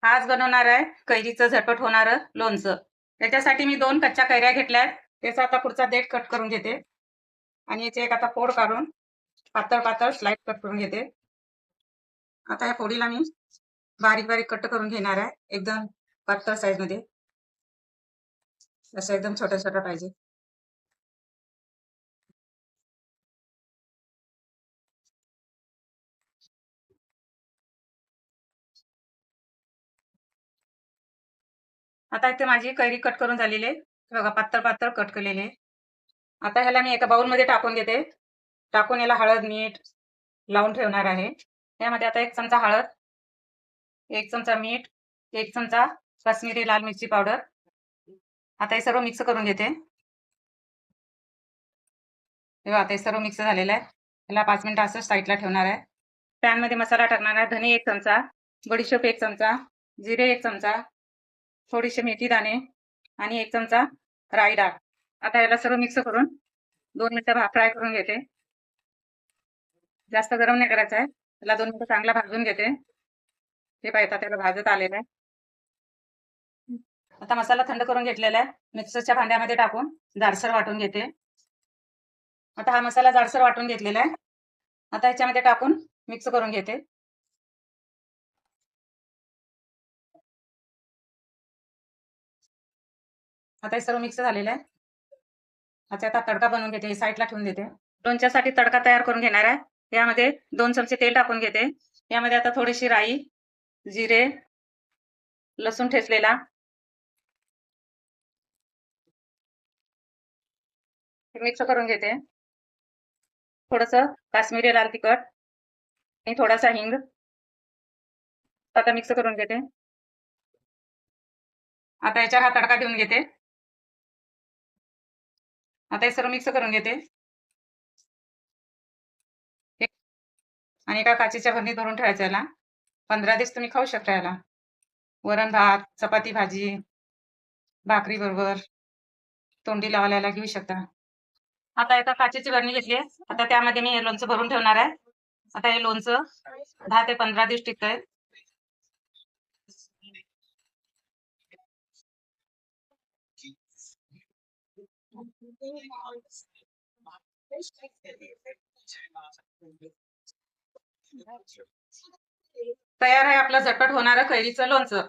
आज बनवणार आहे कैरीचं झटपट होणारं लोणचं. त्याच्यासाठी मी 2 कच्च्या कैऱ्या घेतल्यात. त्याचा आता पुढचा देठ कट करून घेते आणि याचे एक आता फोड काढून पातळ पातळ स्लाइस कट करून घेते. आता या फोडीला मी बारीक बारीक कट करून घेणार आहे, एकदम पातळ साईज मध्ये. असं एकदम छोट्या छोट्या पाहिजे. आता इथे माझी कैरी कट करून झालेली आहे. बघा पातळ पातळ कट केलेली आहे. आता ह्याला मी एका बाउल मध्ये टाकून घेते. टाकून याला हळद मीठ लावून ठेवणार आहे. यामध्ये आता 1 चमचा हळद, 1 चमचा मीठ, 1 चमचा काश्मीरी लाल मिरची पावडर. आता हे सर्व मिक्स करून घेते. हे आता हे सर्व मिक्स झालेलं आहे. याला 5 मिनिटं असं साईडला ठेवणार आहे. पॅन मध्ये मसाला टाकणार आहे. धने 1 चमचा, बडीशेप 1 चमचा, जिरे 1 चमचा, थोडीशी मेथी दाणे आणि 1 चमचा राई डाळ. आता याला सर्व मिक्स करून 2 मिनिटं फ्राय करून घेते. जास्त गरम नाही करायचं आहे. त्याला 2 मिनिटं चांगला भाजून घेते. हे पाहिजे त्याला भाजत आलेलं आहे. आता मसाला थंड करून घेतलेला आहे. मिक्सरच्या भांड्यामध्ये टाकून जाडसर वाटून घेते. आता हा मसाला जाडसर वाटून घेतलेला आहे. आता ह्याच्यामध्ये टाकून मिक्स करून घेते. आता हे सर्व मिक्स झालेलं आहे. आता तडका बनवून घेते. साईडला ठेवून देते. लोणच्यासाठी तडका तयार करून घेणार आहे. यामध्ये 2 चमचे तेल टाकून घेते. यामध्ये आता थोडीशी राई, जिरे, लसूण ठेचलेला, मिक्स करून घेते. थोडंसं काश्मीरी लाल तिखट आणि थोडासा हिंग. आता मिक्स करून घेते. आता याच्यावर हा तडका देऊन घेते. आता हे सर्व मिक्स करून घेते आणि एका काचेच्या भरणीत भरून ठेवायचं. याला 15 दिवस तुम्ही खाऊ शकता. याला वरण भात, चपाती भाजी, भाकरी बरोबर तोंडी लावायला घेऊ शकता. आता एका काचेची बरणी घेतली आहे. आता त्यामध्ये मी हे लोणचं भरून ठेवणार आहे. आता हे लोणचं 10 ते 15 दिवस टिकतंय. तयार आहे आपलं झटपट होणारं कैरीचं लोणचं.